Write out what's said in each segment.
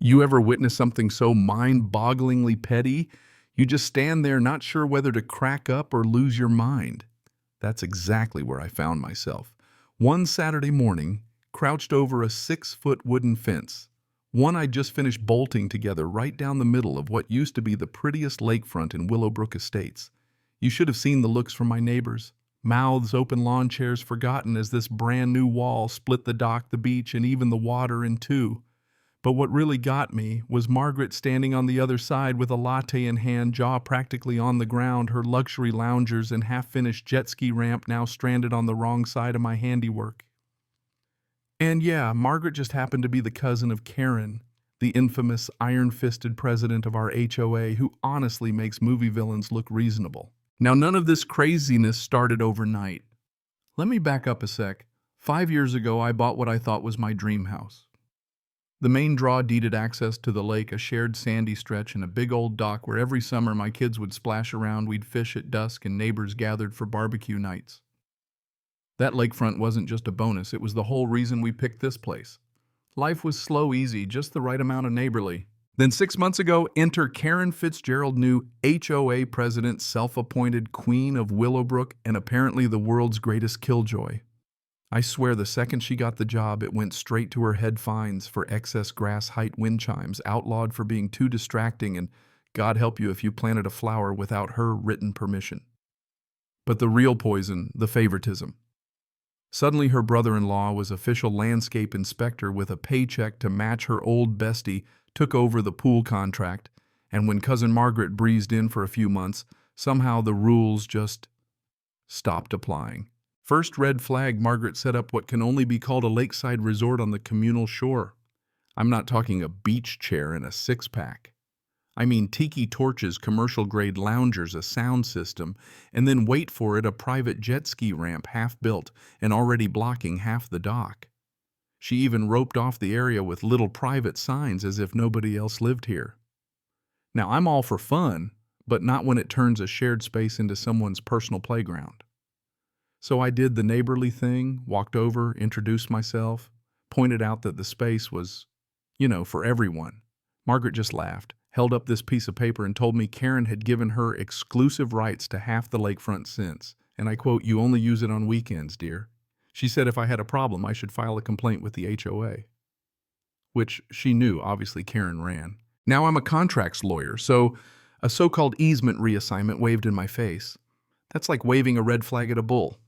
You ever witness something so mind-bogglingly petty, you just stand there not sure whether to crack up or lose your mind? That's exactly where I found myself. One Saturday morning, crouched over a 6-foot wooden fence, one I'd just finished bolting together right down the middle of what used to be the prettiest lakefront in Willowbrook Estates. You should have seen the looks from my neighbors. Mouths open, lawn chairs forgotten as this brand new wall split the dock, the beach, and even the water in two. But what really got me was Margaret standing on the other side with a latte in hand, jaw practically on the ground, her luxury loungers and half-finished jet ski ramp now stranded on the wrong side of my handiwork. And yeah, Margaret just happened to be the cousin of Karen, the infamous iron-fisted president of our HOA, who honestly makes movie villains look reasonable. Now, none of this craziness started overnight. Let me back up a sec. 5 years ago, I bought what I thought was my dream house. The main draw deeded access to the lake, a shared sandy stretch, and a big old dock where every summer my kids would splash around, we'd fish at dusk, and neighbors gathered for barbecue nights. That lakefront wasn't just a bonus, it was the whole reason we picked this place. Life was slow, easy, just the right amount of neighborly. Then 6 months ago, enter Karen Fitzgerald, new HOA president, self-appointed queen of Willowbrook, and apparently the world's greatest killjoy. I swear the second she got the job, it went straight to her head fines for excess grass height wind chimes, outlawed for being too distracting, and God help you if you planted a flower without her written permission. But the real poison, the favoritism. Suddenly her brother-in-law was official landscape inspector with a paycheck to match her old bestie, took over the pool contract, and when cousin Margaret breezed in for a few months, somehow the rules just stopped applying. First red flag, Margaret set up what can only be called a lakeside resort on the communal shore. I'm not talking a beach chair and a six-pack. I mean tiki torches, commercial-grade loungers, a sound system, and then wait for it, a private jet ski ramp half-built and already blocking half the dock. She even roped off the area with little private signs as if nobody else lived here. Now, I'm all for fun, but not when it turns a shared space into someone's personal playground. So I did the neighborly thing, walked over, introduced myself, pointed out that the space was, for everyone. Margaret just laughed, held up this piece of paper and told me Karen had given her exclusive rights to half the lakefront since, and I quote, "You only use it on weekends, dear." She said if I had a problem, I should file a complaint with the HOA. Which she knew, obviously Karen ran. Now I'm a contracts lawyer, so a so-called easement reassignment waved in my face. That's like waving a red flag at a bull.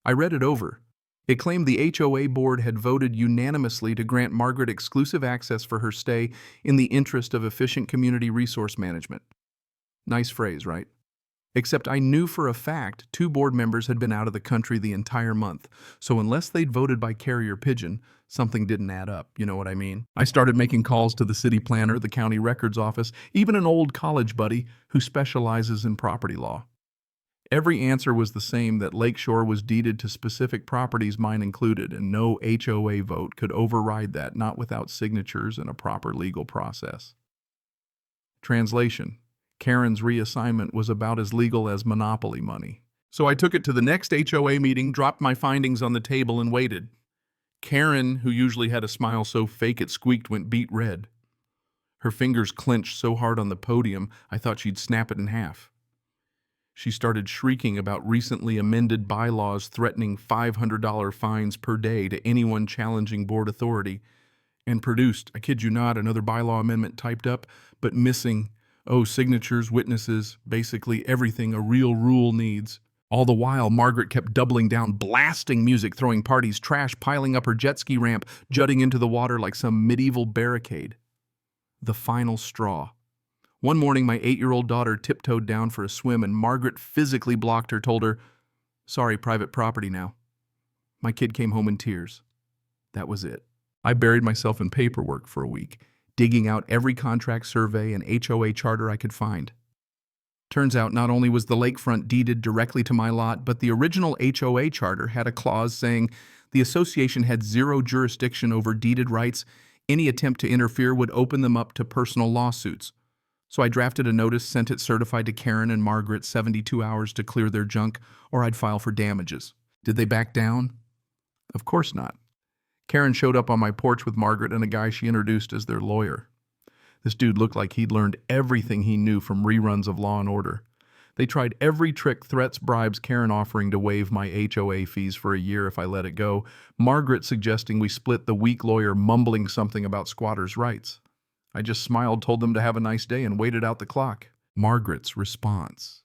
I read it over. It claimed the HOA board had voted unanimously to grant Margaret exclusive access for her stay in the interest of efficient community resource management. Nice phrase, right? Except I knew for a fact 2 board members had been out of the country the entire month, so unless they'd voted by carrier pigeon, something didn't add up, you know what I mean? I started making calls to the city planner, the county records office, even an old college buddy who specializes in property law. Every answer was the same, that Lakeshore was deeded to specific properties, mine included, and no HOA vote could override that, not without signatures and a proper legal process. Translation: Karen's reassignment was about as legal as monopoly money. So I took it to the next HOA meeting, dropped my findings on the table, and waited. Karen, who usually had a smile so fake it squeaked, went beet red. Her fingers clenched so hard on the podium, I thought she'd snap it in half. She started shrieking about recently amended bylaws threatening $500 fines per day to anyone challenging board authority, and produced, I kid you not, another bylaw amendment typed up, but missing, signatures, witnesses, basically everything a real rule needs. All the while, Margaret kept doubling down, blasting music, throwing parties, trash piling up her jet ski ramp, jutting into the water like some medieval barricade. The final straw. One morning, my 8-year-old daughter tiptoed down for a swim, and Margaret physically blocked her, told her, "Sorry, private property now." My kid came home in tears. That was it. I buried myself in paperwork for a week, digging out every contract, survey, and HOA charter I could find. Turns out not only was the lakefront deeded directly to my lot, but the original HOA charter had a clause saying the association had zero jurisdiction over deeded rights. Any attempt to interfere would open them up to personal lawsuits. So I drafted a notice, sent it certified to Karen and Margaret, 72 hours to clear their junk, or I'd file for damages. Did they back down? Of course not. Karen showed up on my porch with Margaret and a guy she introduced as their lawyer. This dude looked like he'd learned everything he knew from reruns of Law and Order. They tried every trick, threats, bribes, Karen offering to waive my HOA fees for a year if I let it go, Margaret suggesting we split, the weak lawyer mumbling something about squatters' rights. I just smiled, told them to have a nice day, and waited out the clock. Margaret's response.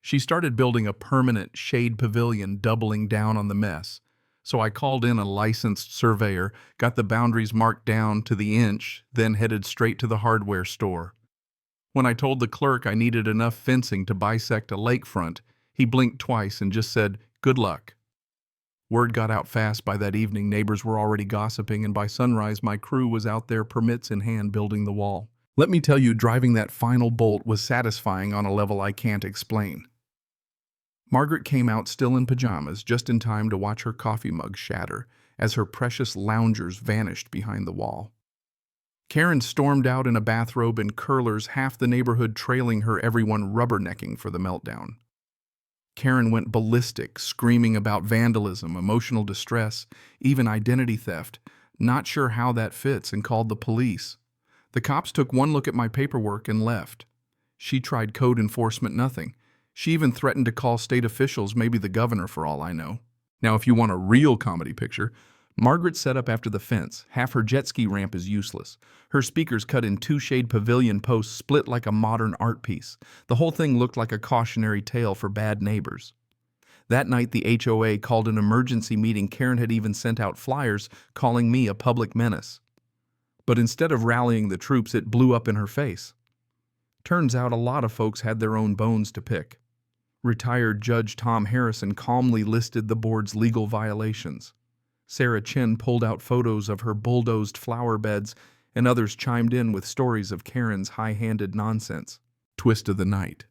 She started building a permanent shade pavilion, doubling down on the mess. So I called in a licensed surveyor, got the boundaries marked down to the inch, then headed straight to the hardware store. When I told the clerk I needed enough fencing to bisect a lakefront, he blinked twice and just said, "Good luck." Word got out fast. By that evening, neighbors were already gossiping, and by sunrise, my crew was out there, permits in hand, building the wall. Let me tell you, driving that final bolt was satisfying on a level I can't explain. Margaret came out still in pajamas, just in time to watch her coffee mug shatter as her precious loungers vanished behind the wall. Karen stormed out in a bathrobe and curlers, half the neighborhood trailing her, everyone rubbernecking for the meltdown. Karen went ballistic, screaming about vandalism, emotional distress, even identity theft. Not sure how that fits, and called the police. The cops took one look at my paperwork and left. She tried code enforcement, nothing. She even threatened to call state officials, maybe the governor for all I know. Now, if you want a real comedy picture, Margaret set up after the fence. Half her jet ski ramp is useless. Her speakers cut in two shade pavilion posts, split like a modern art piece. The whole thing looked like a cautionary tale for bad neighbors. That night, the HOA called an emergency meeting. Karen had even sent out flyers calling me a public menace. But instead of rallying the troops, it blew up in her face. Turns out a lot of folks had their own bones to pick. Retired Judge Tom Harrison calmly listed the board's legal violations. Sarah Chin pulled out photos of her bulldozed flower beds, and others chimed in with stories of Karen's high-handed nonsense. Twist of the night.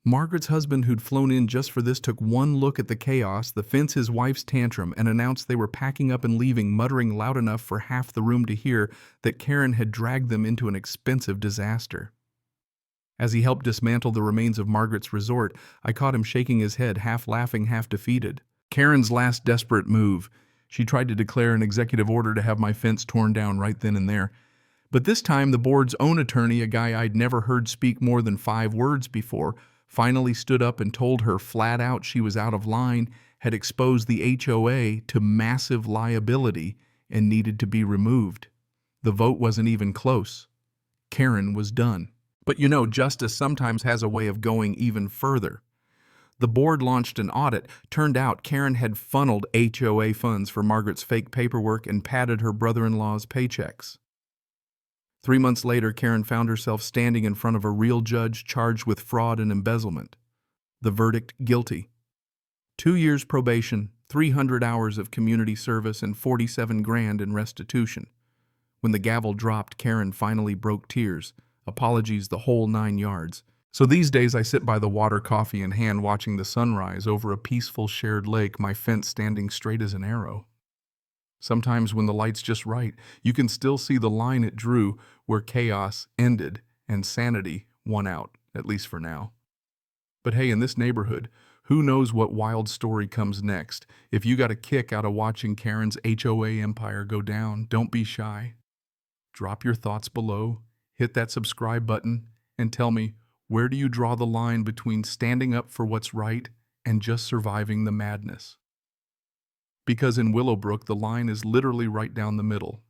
Margaret's husband, who'd flown in just for this, took one look at the chaos, the fence, his wife's tantrum, and announced they were packing up and leaving, muttering loud enough for half the room to hear that Karen had dragged them into an expensive disaster. As he helped dismantle the remains of Margaret's resort, I caught him shaking his head, half laughing, half defeated. Karen's last desperate move. She tried to declare an executive order to have my fence torn down right then and there. But this time, the board's own attorney, a guy I'd never heard speak more than 5 words before, finally stood up and told her flat out she was out of line, had exposed the HOA to massive liability, and needed to be removed. The vote wasn't even close. Karen was done. But you know, justice sometimes has a way of going even further. The board launched an audit. Turned out Karen had funneled HOA funds for Margaret's fake paperwork and padded her brother-in-law's paychecks. 3 months later, Karen found herself standing in front of a real judge charged with fraud and embezzlement. The verdict: guilty. 2 years probation, 300 hours of community service, and 47 grand in restitution. When the gavel dropped, Karen finally broke tears. Apologies, the whole 9 yards. So these days I sit by the water, coffee in hand, watching the sunrise over a peaceful shared lake, my fence standing straight as an arrow. Sometimes when the light's just right, you can still see the line it drew where chaos ended and sanity won out, at least for now. But hey, in this neighborhood, who knows what wild story comes next? If you got a kick out of watching Karen's HOA empire go down, don't be shy. Drop your thoughts below, hit that subscribe button, and tell me, where do you draw the line between standing up for what's right and just surviving the madness? Because in Willowbrook, the line is literally right down the middle.